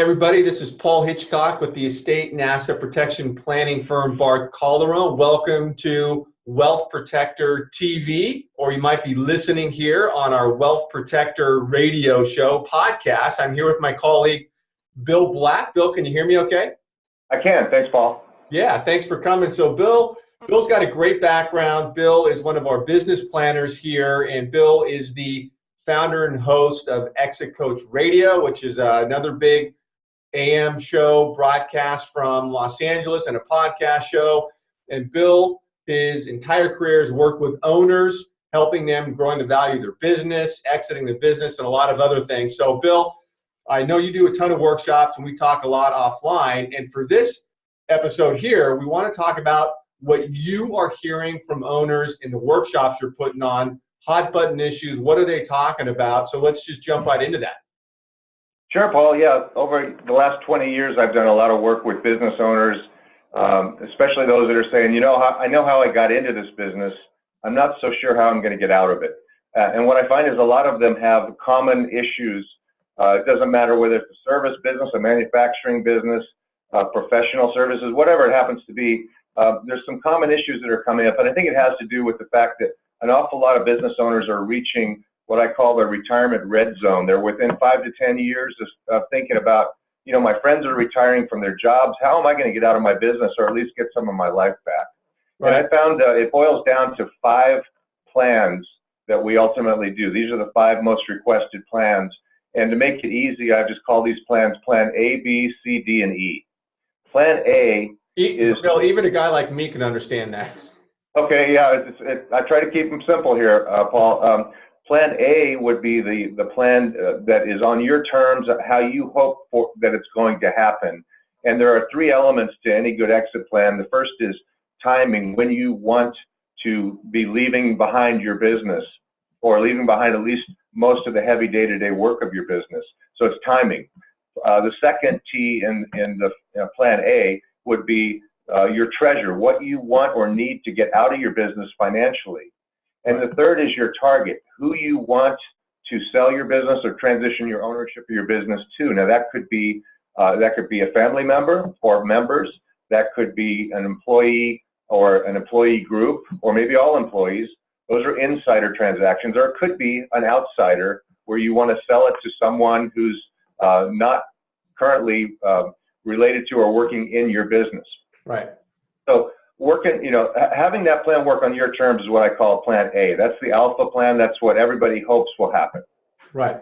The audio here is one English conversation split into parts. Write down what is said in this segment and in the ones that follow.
everybody, this is Paul Hitchcock with the estate and asset protection planning firm BarthCalderon. Welcome to Wealth Protector TV, or you might be listening here on our Wealth Protector radio show podcast. I'm here with my colleague, Bill Black. Bill, can you hear me okay? I can. Thanks, Paul. Yeah, thanks for coming. So Bill's got a great background. Bill is one of our business planners here, and Bill is the founder and host of Exit Coach Radio, which is another big AM show broadcast from Los Angeles and a podcast show. And Bill, his entire career has worked with owners, helping them growing the value of their business, exiting the business, and a lot of other things. So Bill, I know you do a ton of workshops and we talk a lot offline. And for this episode here, we want to talk about what you are hearing from owners in the workshops you're putting on, hot button issues. What are they talking about? So let's just jump right into that. Sure, Paul. Yeah, over the last 20 years, I've done a lot of work with business owners, especially those that are saying, I know how I got into this business. I'm not so sure how I'm going to get out of it. And what I find is a lot of them have common issues. It doesn't matter whether it's a service business, a manufacturing business, professional services, whatever it happens to be. There's some common issues that are coming up, and I think it has to do with the fact that an awful lot of business owners are reaching what I call the retirement red zone. They're within 5 to 10 years of thinking about, my friends are retiring from their jobs. How am I going to get out of my business, or at least get some of my life back? Right. And I found it boils down to 5 plans that we ultimately do. These are the 5 most requested plans. And to make it easy, I just call these plans Plan A, B, C, D, and E. Plan A is... Bill, even a guy like me can understand that. Okay, yeah, I try to keep them simple here, Paul. Plan A would be the plan that is on your terms, how you hope for that it's going to happen. And there are 3 elements to any good exit plan. The first is timing, when you want to be leaving behind your business, or leaving behind at least most of the heavy day-to-day work of your business. So it's timing. The second T in the Plan A would be your treasure, what you want or need to get out of your business financially. And the third is your target, who you want to sell your business or transition your ownership of your business to. Now that could be a family member or members, that could be an employee or an employee group, or maybe all employees. Those are insider transactions, or it could be an outsider where you want to sell it to someone who's not currently related to or working in your business. Right. So having that plan work on your terms is what I call Plan A. That's the alpha plan. That's what everybody hopes will happen. Right.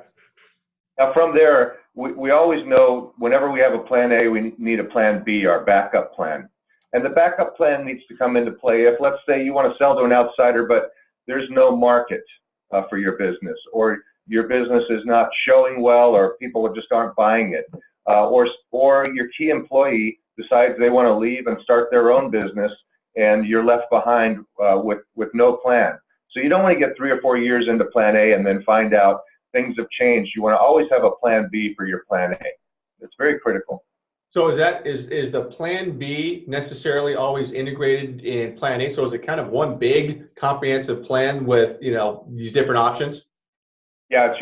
Now from there, we always know whenever we have a Plan A, we need a Plan B, our backup plan. And the backup plan needs to come into play if, let's say, you want to sell to an outsider, but there's no market for your business, or your business is not showing well, or people just aren't buying it, or your key employee decides they want to leave and start their own business, and you're left behind with no plan. So you don't want to get 3 or 4 years into Plan A and then find out things have changed. You want to always have a Plan B for your Plan A. It's very critical. So is the Plan B necessarily always integrated in Plan A? So is it kind of one big comprehensive plan with these different options? Yeah,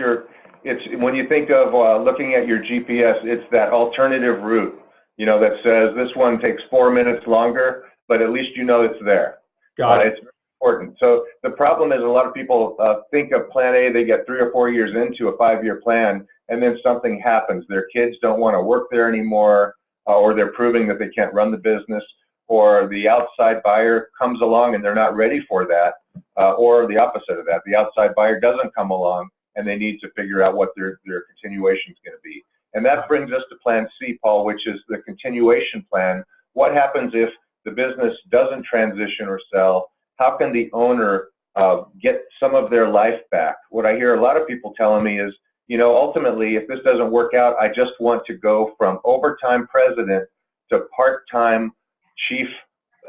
it's when you think of looking at your GPS, it's that alternative route. That says this one takes 4 minutes longer, but at least it's there. Got it. It's very important. So the problem is a lot of people think of Plan A, they get 3 or 4 years into a 5-year plan, and then something happens. Their kids don't want to work there anymore, or they're proving that they can't run the business, or the outside buyer comes along and they're not ready for that, or the opposite of that. The outside buyer doesn't come along and they need to figure out what their continuation is going to be. And that brings us to Plan C, Paul, which is the continuation plan. What happens if the business doesn't transition or sell? How can the owner get some of their life back? What I hear a lot of people telling me is, ultimately, if this doesn't work out, I just want to go from overtime president to part-time chief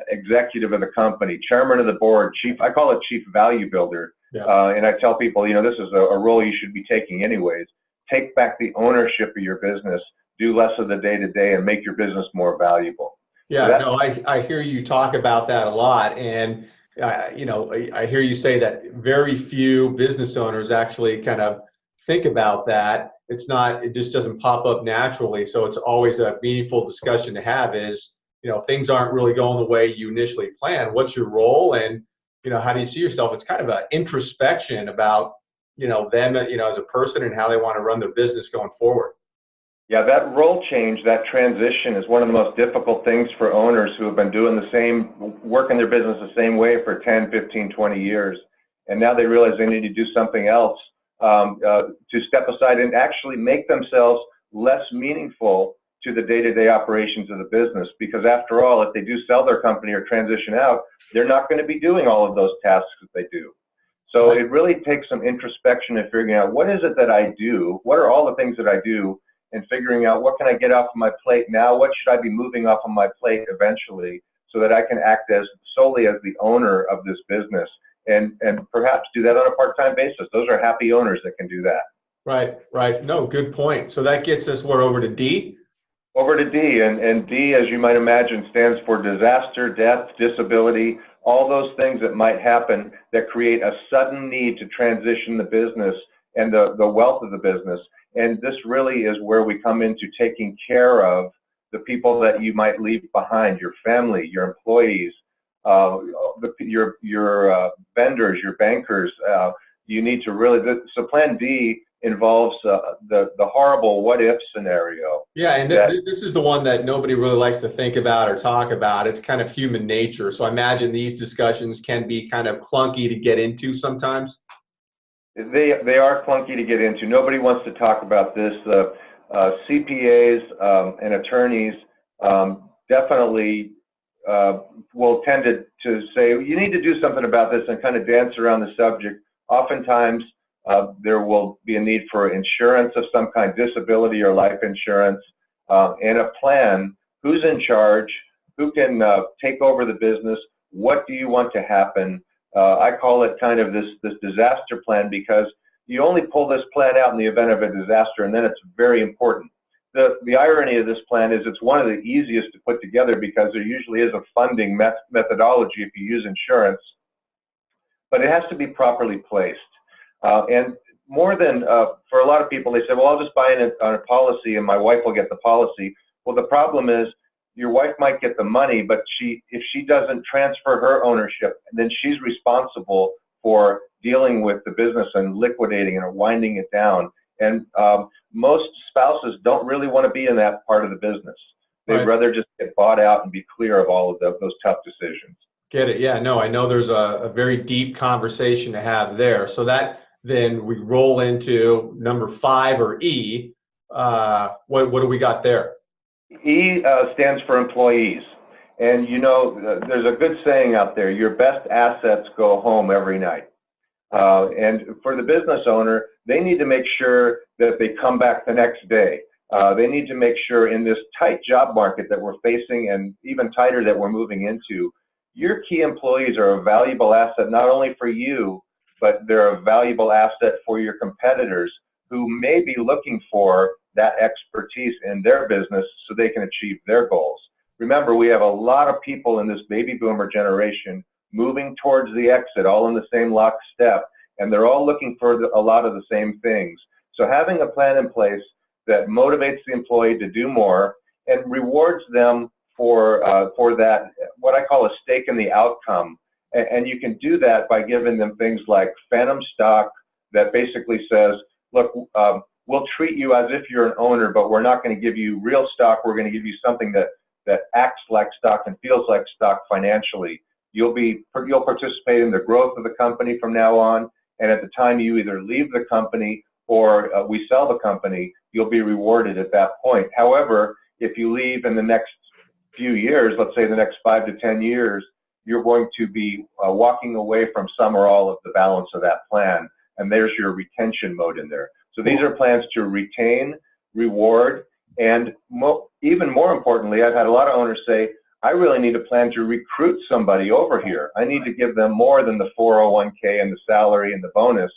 executive of the company, chairman of the board, I call it chief value builder. Yeah. And I tell people, this is a role you should be taking anyways. Take back the ownership of your business, do less of the day-to-day, and make your business more valuable. Yeah, so I hear you talk about that a lot, and I hear you say that very few business owners actually kind of think about that. it just doesn't pop up naturally. So it's always a meaningful discussion to have is, things aren't really going the way you initially planned. What's your role? And, how do you see yourself? It's kind of an introspection about, them, as a person and how they want to run their business going forward. Yeah, that role change, that transition is one of the most difficult things for owners who have been doing working their business the same way for 10, 15, 20 years. And now they realize they need to do something else to step aside and actually make themselves less meaningful to the day-to-day operations of the business. Because after all, if they do sell their company or transition out, they're not going to be doing all of those tasks that they do. So it really takes some introspection and figuring out, what is it that I do? What are all the things that I do? And figuring out, what can I get off of my plate now? What should I be moving off of my plate eventually, so that I can act solely as the owner of this business, and perhaps do that on a part-time basis. Those are happy owners that can do that. Right. No, good point. So that gets us over to D? Over to D, and D, as you might imagine, stands for disaster, death, disability, all those things that might happen that create a sudden need to transition the business and the wealth of the business. And this really is where we come into taking care of the people that you might leave behind, your family, your employees, your vendors, your bankers. You need to really, so Plan D involves the horrible what if scenario. Yeah, and this is the one that nobody really likes to think about or talk about. It's kind of human nature. So I imagine these discussions can be kind of clunky to get into sometimes. They are clunky to get into. Nobody wants to talk about this. CPAs and attorneys definitely will tend to say, you need to do something about this, and kind of dance around the subject. Oftentimes, there will be a need for insurance of some kind, disability or life insurance, and a plan. Who's in charge? Who can take over the business? What do you want to happen? I call it kind of this disaster plan, because you only pull this plan out in the event of a disaster, and then it's very important. The irony of this plan is it's one of the easiest to put together, because there usually is a funding methodology if you use insurance, but it has to be properly placed. And more than, for a lot of people, they say, well, I'll just buy it on a policy and my wife will get the policy. Well, the problem is, your wife might get the money, but if she doesn't transfer her ownership, then she's responsible for dealing with the business and liquidating and winding it down. And most spouses don't really want to be in that part of the business. They'd rather just get bought out and be clear of all of those tough decisions. Get it? Yeah, no, I know there's a very deep conversation to have there. So that then we roll into number 5, or E. What do we got there? E stands for employees. And there's a good saying out there, your best assets go home every night. And for the business owner, they need to make sure that they come back the next day. They need to make sure, in this tight job market that we're facing, and even tighter that we're moving into, your key employees are a valuable asset, not only for you, but they're a valuable asset for your competitors, who may be looking for that expertise in their business so they can achieve their goals. Remember, we have a lot of people in this baby boomer generation moving towards the exit, all in the same lockstep, and they're all looking for a lot of the same things. So having a plan in place that motivates the employee to do more and rewards them for that, what I call a stake in the outcome. And you can do that by giving them things like phantom stock that basically says, look, we'll treat you as if you're an owner, but we're not going to give you real stock. We're going to give you something that acts like stock and feels like stock financially. You'll participate in the growth of the company from now on, and at the time you either leave the company or we sell the company, you'll be rewarded at that point. However, if you leave in the next few years, let's say the next 5 to 10 years, you're going to be walking away from some or all of the balance of that plan, and there's your retention mode in there. So these are plans to retain, reward, and even more importantly, I've had a lot of owners say, I really need a plan to recruit somebody over here. I need to give them more than the 401k and the salary and the bonus.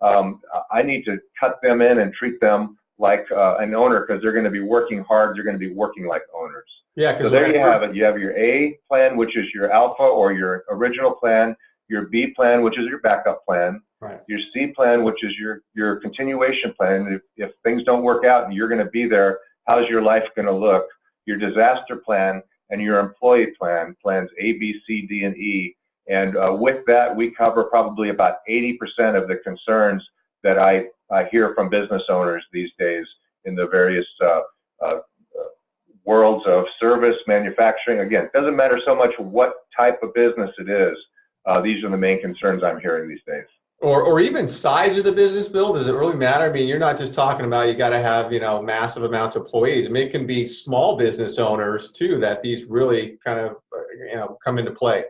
I need to cut them in and treat them like an owner, because they're going to be working hard. They're going to be working like owners. Yeah. So there you have it. You have your A plan, which is your alpha or your original plan. your B plan, which is your backup plan, right. your C plan, which is your continuation plan. If things don't work out and you're going to be there, how's your life going to look? Your disaster plan and your employee plan, plans A, B, C, D, and E. And with that, we cover probably about 80% of the concerns that I hear from business owners these days in the various worlds of service, manufacturing. Again, it doesn't matter so much what type of business it is. These are the main concerns I'm hearing these days. Or even size of the business, Bill. Does it really matter? I mean, you're not just talking about you got to have, massive amounts of employees. I mean, it can be small business owners too that these really kind of, come into play.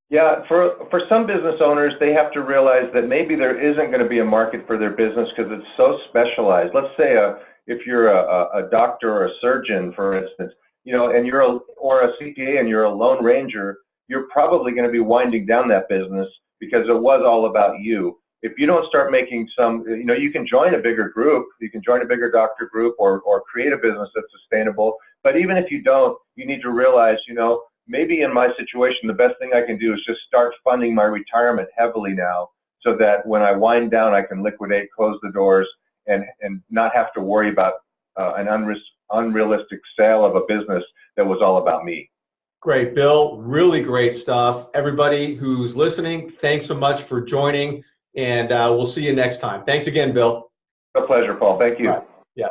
Yeah, for some business owners, they have to realize that maybe there isn't going to be a market for their business because it's so specialized. Let's say if you're a doctor or a surgeon, for instance, and or a CPA and you're a lone ranger, you're probably going to be winding down that business because it was all about you. If you don't start making you can join a bigger group, you can join a bigger doctor group or create a business that's sustainable. But even if you don't, you need to realize, maybe in my situation, the best thing I can do is just start funding my retirement heavily now so that when I wind down, I can liquidate, close the doors, and not have to worry about an unrealistic sale of a business that was all about me. Great, Bill. Really great stuff. Everybody who's listening, thanks so much for joining, and we'll see you next time. Thanks again, Bill. A pleasure, Paul. Thank you. Right. Yeah.